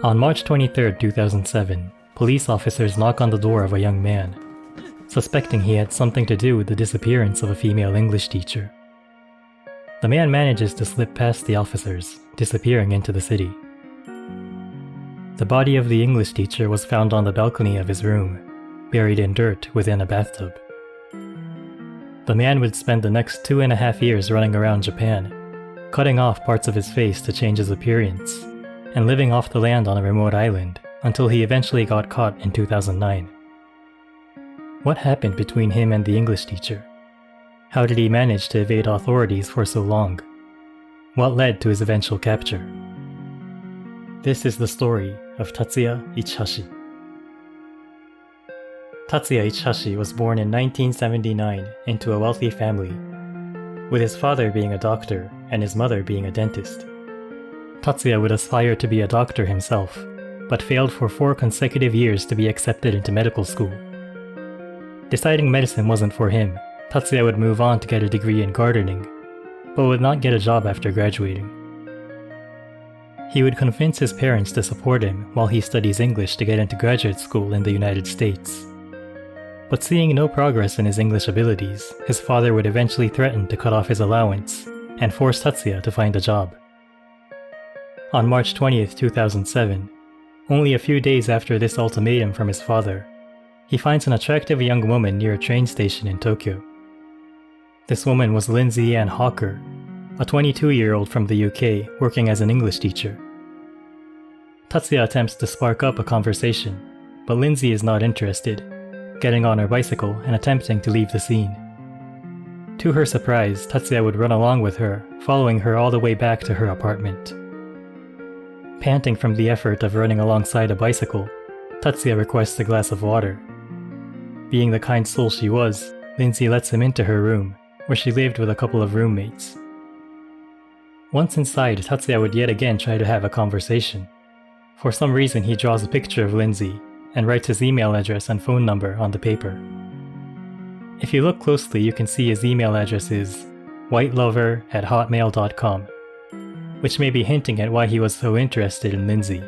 On March 23, 2007, police officers knock on the door of a young man, suspecting he had something to do with the disappearance of a female English teacher. The man manages to slip past the officers, disappearing into the city. The body of the English teacher was found on the balcony of his room, buried in dirt within a bathtub. The man would spend the next 2.5 years running around Japan, cutting off parts of his face to change his appearance, and living off the land on a remote island until he eventually got caught in 2009. What happened between him and the English teacher? How did he manage to evade authorities for so long? What led to his eventual capture? This is the story of Tatsuya Ichihashi. Tatsuya Ichihashi was born in 1979 into a wealthy family, with his father being a doctor and his mother being a dentist. Tatsuya would aspire to be a doctor himself, but failed for 4 consecutive years to be accepted into medical school. Deciding medicine wasn't for him, Tatsuya would move on to get a degree in gardening, but would not get a job after graduating. He would convince his parents to support him while he studies English to get into graduate school in the United States. But seeing no progress in his English abilities, his father would eventually threaten to cut off his allowance and force Tatsuya to find a job. On March 20, 2007, only a few days after this ultimatum from his father, he finds an attractive young woman near a train station in Tokyo. This woman was Lindsay Ann Hawker, a 22-year-old from the UK working as an English teacher. Tatsuya attempts to spark up a conversation, but Lindsay is not interested, getting on her bicycle and attempting to leave the scene. To her surprise, Tatsuya would run along with her, following her all the way back to her apartment. Panting from the effort of running alongside a bicycle, Tatsuya requests a glass of water. Being the kind soul she was, Lindsay lets him into her room, where she lived with a couple of roommates. Once inside, Tatsuya would yet again try to have a conversation. For some reason, he draws a picture of Lindsay and writes his email address and phone number on the paper. If you look closely, you can see his email address is whitelover@hotmail.com, which may be hinting at why he was so interested in Lindsay.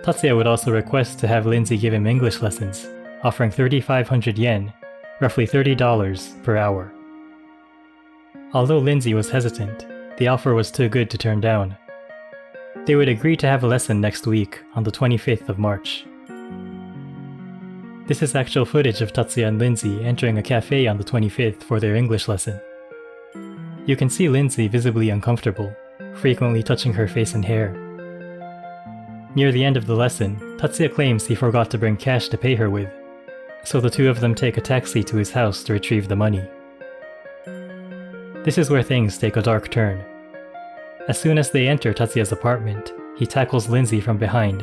Tatsuya would also request to have Lindsay give him English lessons, offering 3,500 yen, roughly $30 per hour. Although Lindsay was hesitant, the offer was too good to turn down. They would agree to have a lesson next week on the 25th of March. This is actual footage of Tatsuya and Lindsay entering a cafe on the 25th for their English lesson. You can see Lindsay visibly uncomfortable, frequently touching her face and hair. Near the end of the lesson, Tatsuya claims he forgot to bring cash to pay her with, so the two of them take a taxi to his house to retrieve the money. This is where things take a dark turn. As soon as they enter Tatsuya's apartment, he tackles Lindsay from behind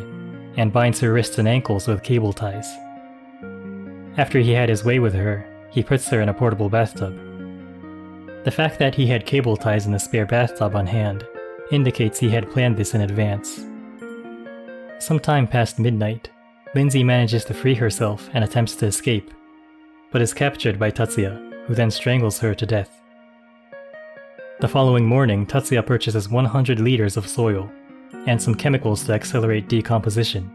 and binds her wrists and ankles with cable ties. After he had his way with her, he puts her in a portable bathtub. The fact that he had cable ties in a spare bathtub on hand indicates he had planned this in advance. Sometime past midnight, Lindsay manages to free herself and attempts to escape, but is captured by Tatsuya, who then strangles her to death. The following morning, Tatsuya purchases 100 liters of soil and some chemicals to accelerate decomposition,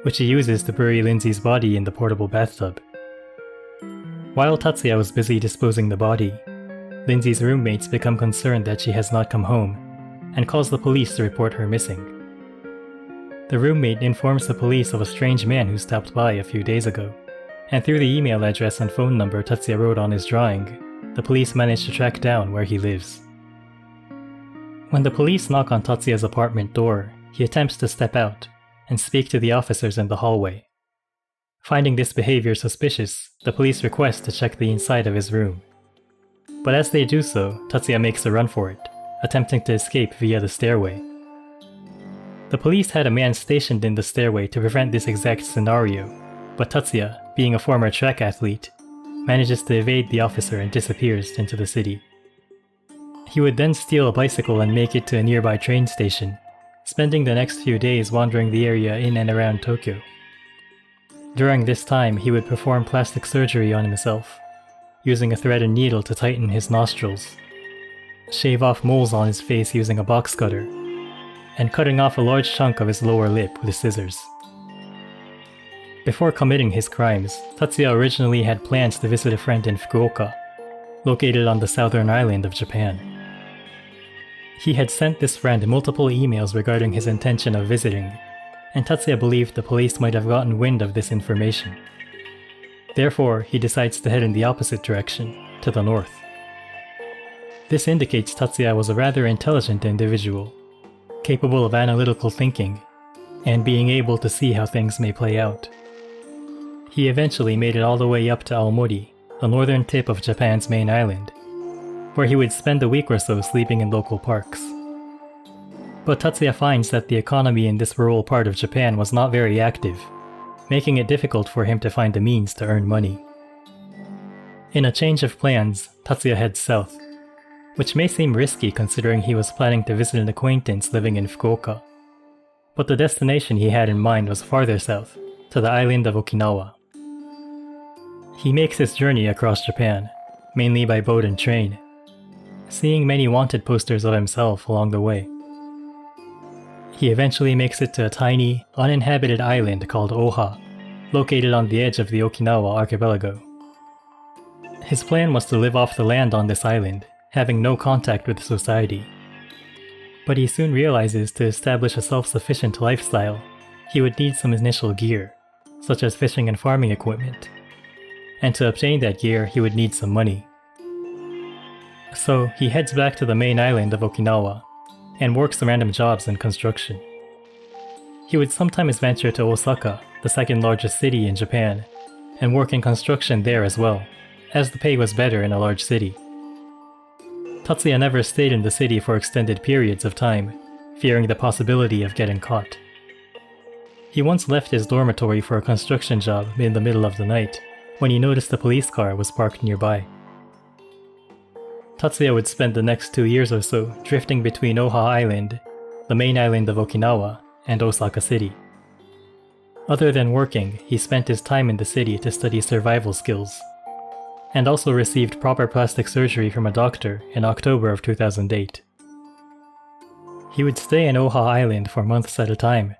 which he uses to bury Lindsay's body in the portable bathtub. While Tatsuya was busy disposing the body, Lindsay's roommates become concerned that she has not come home and calls the police to report her missing. The roommate informs the police of a strange man who stopped by a few days ago, and through the email address and phone number Tatsuya wrote on his drawing, the police manage to track down where he lives. When the police knock on Tatsuya's apartment door, he attempts to step out and speak to the officers in the hallway. Finding this behavior suspicious, the police request to check the inside of his room. But as they do so, Tatsuya makes a run for it, attempting to escape via the stairway. The police had a man stationed in the stairway to prevent this exact scenario, but Tatsuya, being a former track athlete, manages to evade the officer and disappears into the city. He would then steal a bicycle and make it to a nearby train station, spending the next few days wandering the area in and around Tokyo. During this time, he would perform plastic surgery on himself, using a thread and needle to tighten his nostrils, shave off moles on his face using a box cutter, and cutting off a large chunk of his lower lip with scissors. Before committing his crimes, Tatsuya originally had plans to visit a friend in Fukuoka, located on the southern island of Japan. He had sent this friend multiple emails regarding his intention of visiting, and Tatsuya believed the police might have gotten wind of this information. Therefore, he decides to head in the opposite direction, to the north. This indicates Tatsuya was a rather intelligent individual, capable of analytical thinking, and being able to see how things may play out. He eventually made it all the way up to Aomori, the northern tip of Japan's main island, where he would spend a week or so sleeping in local parks. But Tatsuya finds that the economy in this rural part of Japan was not very active, making it difficult for him to find the means to earn money. In a change of plans, Tatsuya heads south, which may seem risky considering he was planning to visit an acquaintance living in Fukuoka. But the destination he had in mind was farther south, to the island of Okinawa. He makes his journey across Japan, mainly by boat and train, seeing many wanted posters of himself along the way. He eventually makes it to a tiny, uninhabited island called Oha, located on the edge of the Okinawa archipelago. His plan was to live off the land on this island, having no contact with society. But he soon realizes to establish a self-sufficient lifestyle, he would need some initial gear, such as fishing and farming equipment. And to obtain that gear, he would need some money. So he heads back to the main island of Okinawa, and works random jobs in construction. He would sometimes venture to Osaka, the second largest city in Japan, and work in construction there as well, as the pay was better in a large city. Tatsuya never stayed in the city for extended periods of time, fearing the possibility of getting caught. He once left his dormitory for a construction job in the middle of the night, when he noticed a police car was parked nearby. Tatsuya would spend the next 2 years or so drifting between Oha Island, the main island of Okinawa, and Osaka City. Other than working, he spent his time in the city to study survival skills, and also received proper plastic surgery from a doctor in October of 2008. He would stay in Oha Island for months at a time,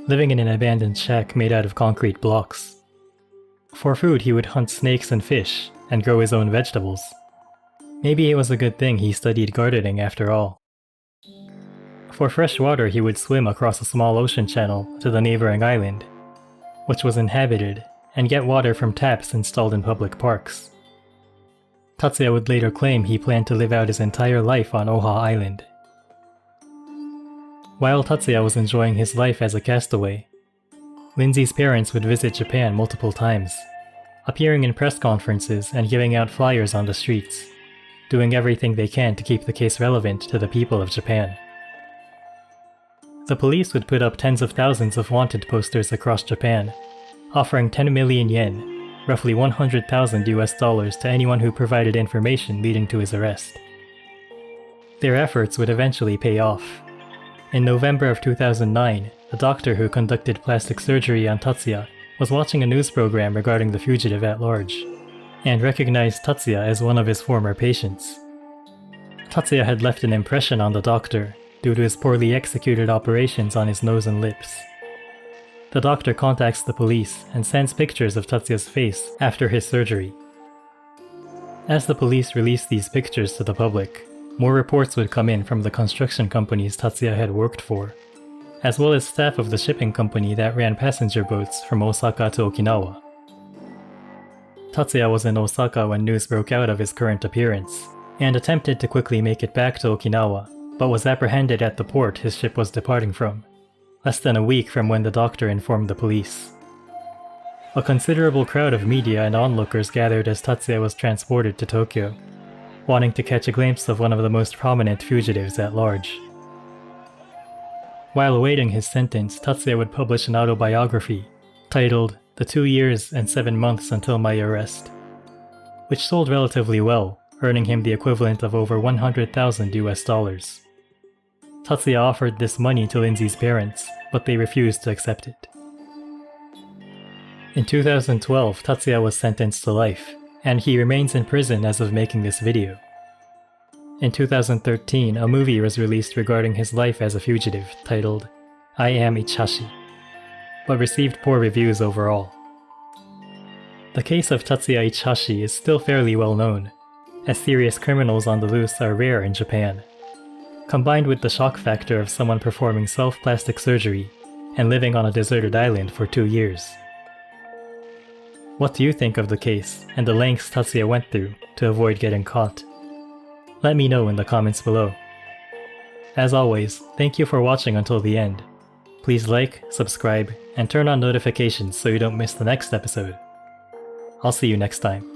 living in an abandoned shack made out of concrete blocks. For food, he would hunt snakes and fish, and grow his own vegetables. Maybe it was a good thing he studied gardening after all. For fresh water, he would swim across a small ocean channel to the neighboring island, which was inhabited, and get water from taps installed in public parks. Tatsuya would later claim he planned to live out his entire life on Oha Island. While Tatsuya was enjoying his life as a castaway, Lindsay's parents would visit Japan multiple times, appearing in press conferences and giving out flyers on the streets, doing everything they can to keep the case relevant to the people of Japan. The police would put up tens of thousands of wanted posters across Japan, offering 10 million yen, roughly $100,000 to anyone who provided information leading to his arrest. Their efforts would eventually pay off. In November of 2009, a doctor who conducted plastic surgery on Tatsuya was watching a news program regarding the fugitive at large, and recognized Tatsuya as one of his former patients. Tatsuya had left an impression on the doctor due to his poorly executed operations on his nose and lips. The doctor contacts the police and sends pictures of Tatsuya's face after his surgery. As the police released these pictures to the public, more reports would come in from the construction companies Tatsuya had worked for, as well as staff of the shipping company that ran passenger boats from Osaka to Okinawa. Tatsuya was in Osaka when news broke out of his current appearance, and attempted to quickly make it back to Okinawa, but was apprehended at the port his ship was departing from, less than a week from when the doctor informed the police. A considerable crowd of media and onlookers gathered as Tatsuya was transported to Tokyo, wanting to catch a glimpse of one of the most prominent fugitives at large. While awaiting his sentence, Tatsuya would publish an autobiography titled The 2 Years and 7 Months Until My Arrest, which sold relatively well, earning him the equivalent of over $100,000. Tatsuya offered this money to Lindsay's parents, but they refused to accept it. In 2012, Tatsuya was sentenced to life, and he remains in prison as of making this video. In 2013, a movie was released regarding his life as a fugitive titled I Am Ichihashi, but received poor reviews overall. The case of Tatsuya Ichihashi is still fairly well known, as serious criminals on the loose are rare in Japan. Combined with the shock factor of someone performing self-plastic surgery and living on a deserted island for 2 years. What do you think of the case and the lengths Tatsuya went through to avoid getting caught? Let me know in the comments below. As always, thank you for watching until the end. Please like, subscribe, and turn on notifications so you don't miss the next episode. I'll see you next time.